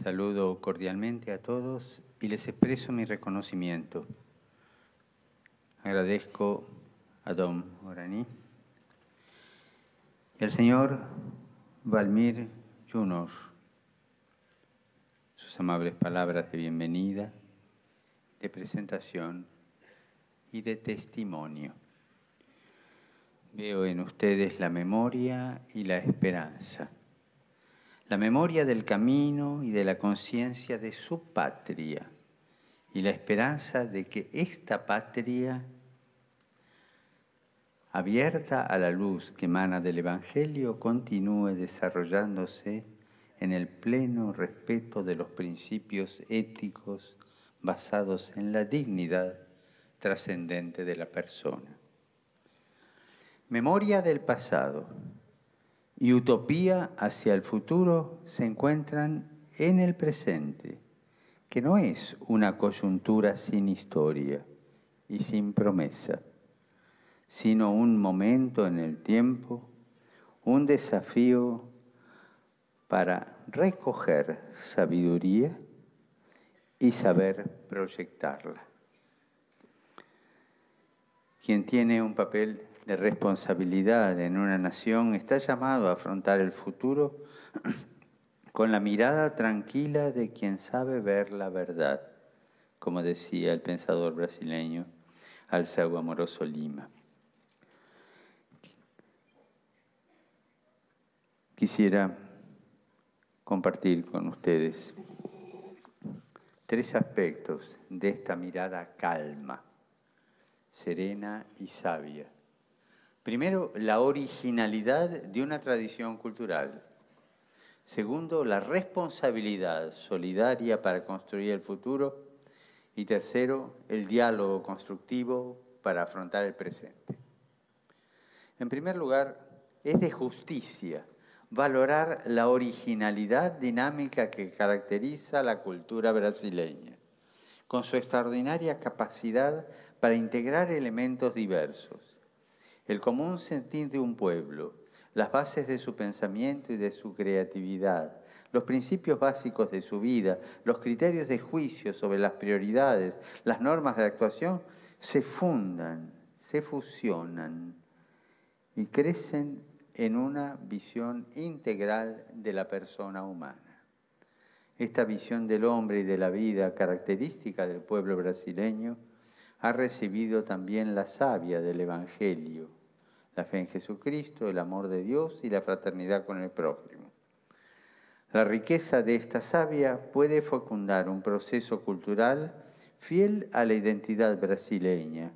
Saludo cordialmente a todos y les expreso mi reconocimiento. Agradezco a Don Oraní y al señor Valmir Jr. sus amables palabras de bienvenida, de presentación y de testimonio. Veo en ustedes la memoria y la esperanza. La memoria del camino y de la conciencia de su patria y la esperanza de que esta patria, abierta a la luz que emana del Evangelio, continúe desarrollándose en el pleno respeto de los principios éticos basados en la dignidad trascendente de la persona. Memoria del pasado y utopía hacia el futuro se encuentran en el presente, que no es una coyuntura sin historia y sin promesa, sino un momento en el tiempo, un desafío para recoger sabiduría y saber proyectarla. Quien tiene un papel de responsabilidad en una nación está llamado a afrontar el futuro con la mirada tranquila de quien sabe ver la verdad, como decía el pensador brasileño Alceu Amoroso Lima. Quisiera compartir con ustedes 3 aspectos de esta mirada calma, serena y sabia. Primero, la originalidad de una tradición cultural. Segundo, la responsabilidad solidaria para construir el futuro. Y tercero, el diálogo constructivo para afrontar el presente. En primer lugar, es de justicia valorar la originalidad dinámica que caracteriza la cultura brasileña, con su extraordinaria capacidad para integrar elementos diversos. El común sentir de un pueblo, las bases de su pensamiento y de su creatividad, los principios básicos de su vida, los criterios de juicio sobre las prioridades, las normas de actuación, se fundan, se fusionan y crecen en una visión integral de la persona humana. Esta visión del hombre y de la vida, característica del pueblo brasileño, ha recibido también la savia del Evangelio, la fe en Jesucristo, el amor de Dios y la fraternidad con el prójimo. La riqueza de esta savia puede fecundar un proceso cultural fiel a la identidad brasileña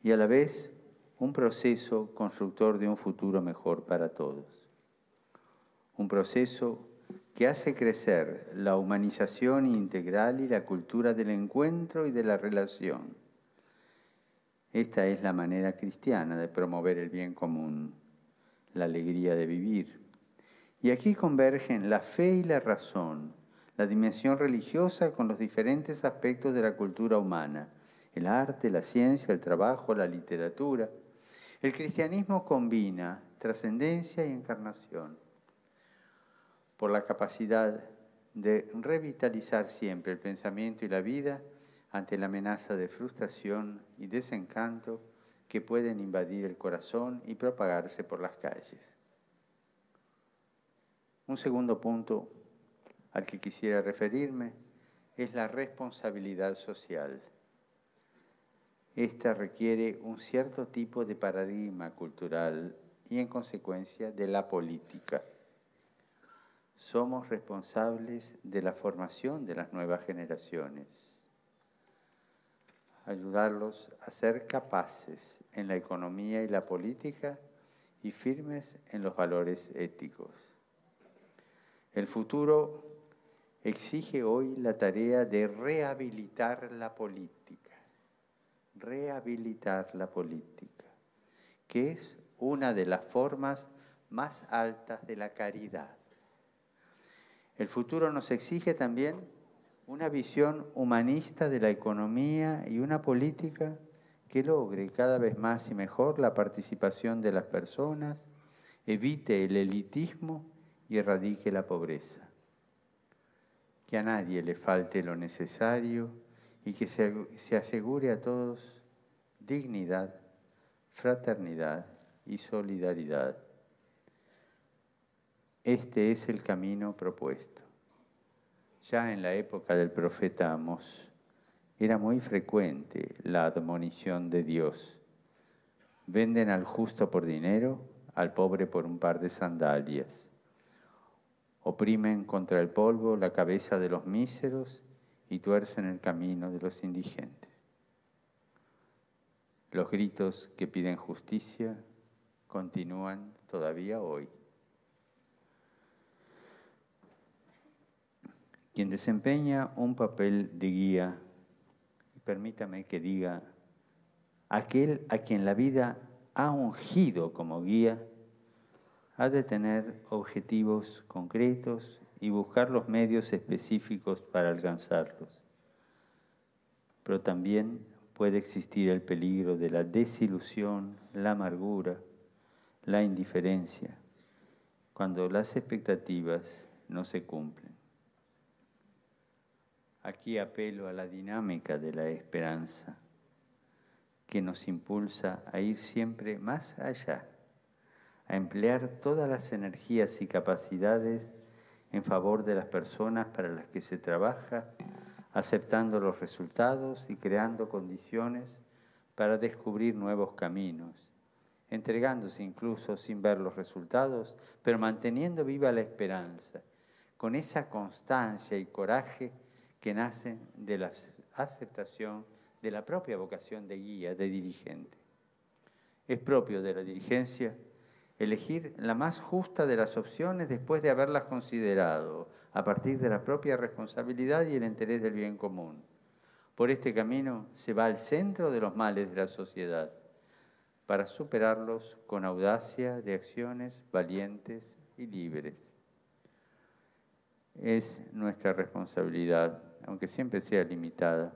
y a la vez un proceso constructor de un futuro mejor para todos. Un proceso que hace crecer la humanización integral y la cultura del encuentro y de la relación. Esta es la manera cristiana de promover el bien común, la alegría de vivir. Y aquí convergen la fe y la razón, la dimensión religiosa con los diferentes aspectos de la cultura humana, el arte, la ciencia, el trabajo, la literatura. El cristianismo combina trascendencia y encarnación por la capacidad de revitalizar siempre el pensamiento y la vida ante la amenaza de frustración y desencanto que pueden invadir el corazón y propagarse por las calles. Un segundo punto al que quisiera referirme es la responsabilidad social. Esta requiere un cierto tipo de paradigma cultural y, en consecuencia, de la política. Somos responsables de la formación de las nuevas generaciones. Ayudarlos a ser capaces en la economía y la política y firmes en los valores éticos. El futuro exige hoy la tarea de rehabilitar la política, que es una de las formas más altas de la caridad. El futuro nos exige también una visión humanista de la economía y una política que logre cada vez más y mejor la participación de las personas, evite el elitismo y erradique la pobreza. que a nadie le falte lo necesario y que se asegure a todos dignidad, fraternidad y solidaridad. Este es el camino propuesto. Ya en la época del profeta Amós era muy frecuente la admonición de Dios. Venden al justo por dinero, al pobre por un par de sandalias. Oprimen contra el polvo la cabeza de los míseros y tuercen el camino de los indigentes. Los gritos que piden justicia continúan todavía hoy. Quien desempeña un papel de guía, y permítame que diga, aquel a quien la vida ha ungido como guía, ha de tener objetivos concretos y buscar los medios específicos para alcanzarlos. Pero también puede existir el peligro de la desilusión, la amargura, la indiferencia, cuando las expectativas no se cumplen. Aquí apelo a la dinámica de la esperanza, que nos impulsa a ir siempre más allá, a emplear todas las energías y capacidades en favor de las personas para las que se trabaja, aceptando los resultados y creando condiciones para descubrir nuevos caminos, entregándose incluso sin ver los resultados, pero manteniendo viva la esperanza, con esa constancia y coraje que nacen de la aceptación de la propia vocación de guía, de dirigente. Es propio de la dirigencia elegir la más justa de las opciones después de haberlas considerado, a partir de la propia responsabilidad y el interés del bien común. Por este camino se va al centro de los males de la sociedad, para superarlos con audacia de acciones valientes y libres. Es nuestra responsabilidad, aunque siempre sea limitada,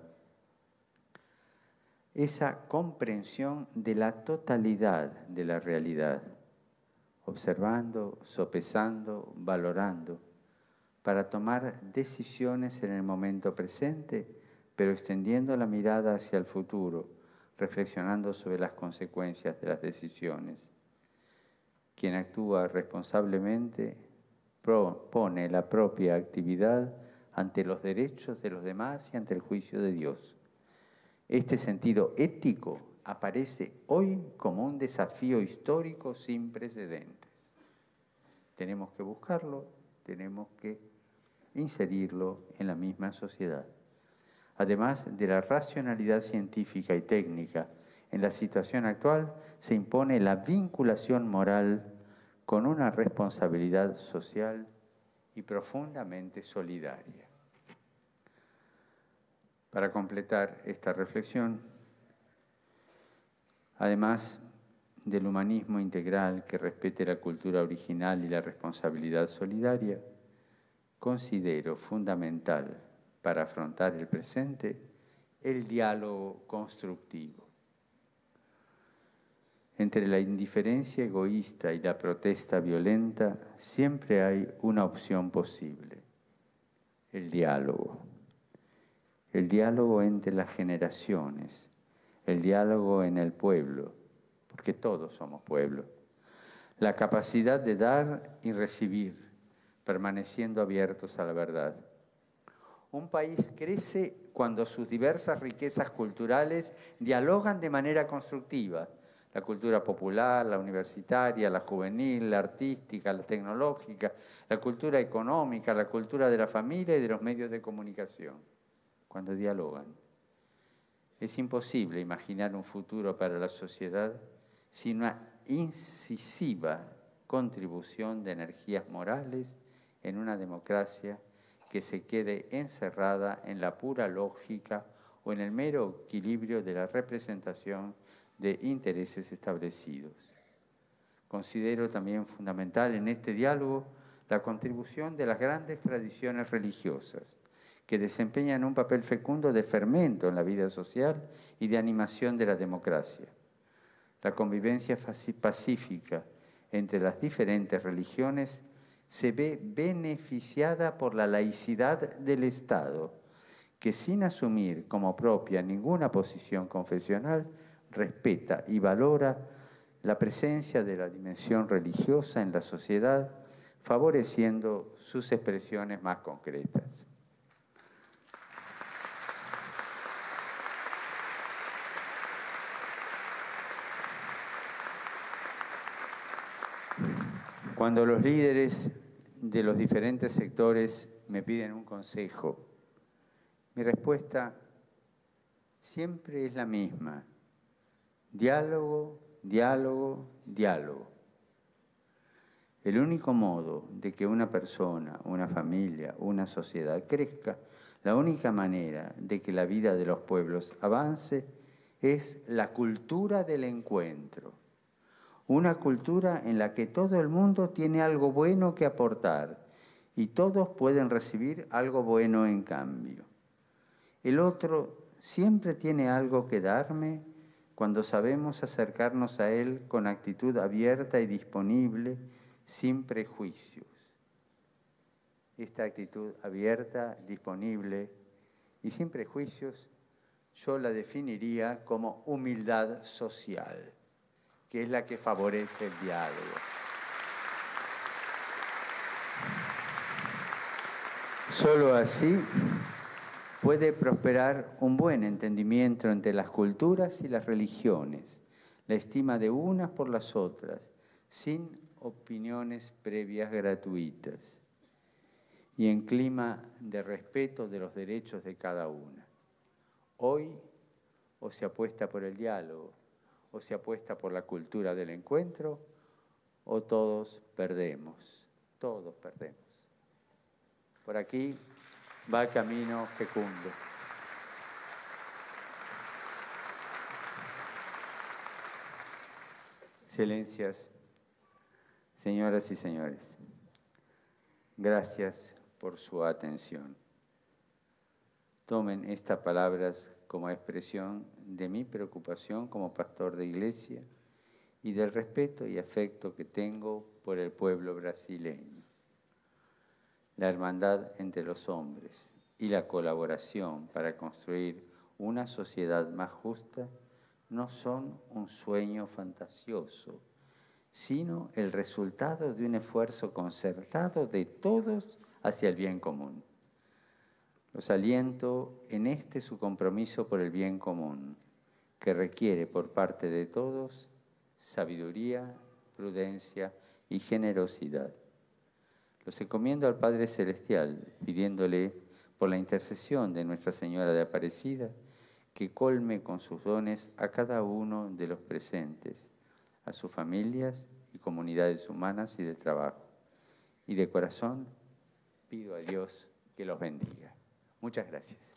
esa comprensión de la totalidad de la realidad, observando, sopesando, valorando, para tomar decisiones en el momento presente, pero extendiendo la mirada hacia el futuro, reflexionando sobre las consecuencias de las decisiones. Quien actúa responsablemente pone la propia actividad ante los derechos de los demás y ante el juicio de Dios. Este sentido ético aparece hoy como un desafío histórico sin precedentes. Tenemos que buscarlo, tenemos que inserirlo en la misma sociedad. Además de la racionalidad científica y técnica, en la situación actual se impone la vinculación moral con una responsabilidad social y profundamente solidaria. Para completar esta reflexión, además del humanismo integral que respete la cultura original y la responsabilidad solidaria, considero fundamental para afrontar el presente el diálogo constructivo. Entre la indiferencia egoísta y la protesta violenta siempre hay una opción posible: el diálogo. El diálogo entre las generaciones, el diálogo en el pueblo, porque todos somos pueblo. La capacidad de dar y recibir, permaneciendo abiertos a la verdad. Un país crece cuando sus diversas riquezas culturales dialogan de manera constructiva. La cultura popular, la universitaria, la juvenil, la artística, la tecnológica, la cultura económica, la cultura de la familia y de los medios de comunicación. Cuando dialogan. Es imposible imaginar un futuro para la sociedad sin una incisiva contribución de energías morales en una democracia que se quede encerrada en la pura lógica o en el mero equilibrio de la representación de intereses establecidos. Considero también fundamental en este diálogo la contribución de las grandes tradiciones religiosas, que desempeñan un papel fecundo de fermento en la vida social y de animación de la democracia. La convivencia pacífica entre las diferentes religiones se ve beneficiada por la laicidad del Estado, que sin asumir como propia ninguna posición confesional, respeta y valora la presencia de la dimensión religiosa en la sociedad, favoreciendo sus expresiones más concretas. Cuando los líderes de los diferentes sectores me piden un consejo, mi respuesta siempre es la misma: diálogo, diálogo, diálogo. El único modo de que una persona, una familia, una sociedad crezca, la única manera de que la vida de los pueblos avance es la cultura del encuentro. Una cultura en la que todo el mundo tiene algo bueno que aportar y todos pueden recibir algo bueno en cambio. El otro siempre tiene algo que darme cuando sabemos acercarnos a él con actitud abierta y disponible, sin prejuicios. Esta actitud abierta, disponible y sin prejuicios, yo la definiría como humildad social, que es la que favorece el diálogo. Solo así puede prosperar un buen entendimiento entre las culturas y las religiones, la estima de unas por las otras, sin opiniones previas gratuitas y en clima de respeto de los derechos de cada una. Hoy o se apuesta por el diálogo, o se apuesta por la cultura del encuentro, o todos perdemos, todos perdemos. Por aquí va el camino fecundo. Excelencias, señoras y señores, gracias por su atención. Tomen estas palabras como expresión de mi preocupación como pastor de iglesia y del respeto y afecto que tengo por el pueblo brasileño. La hermandad entre los hombres y la colaboración para construir una sociedad más justa no son un sueño fantasioso, sino el resultado de un esfuerzo concertado de todos hacia el bien común. Los aliento en su compromiso por el bien común, que requiere por parte de todos sabiduría, prudencia y generosidad. Los encomiendo al Padre Celestial, pidiéndole por la intercesión de Nuestra Señora de Aparecida, que colme con sus dones a cada uno de los presentes, a sus familias y comunidades humanas y de trabajo. Y de corazón pido a Dios que los bendiga. Muchas gracias.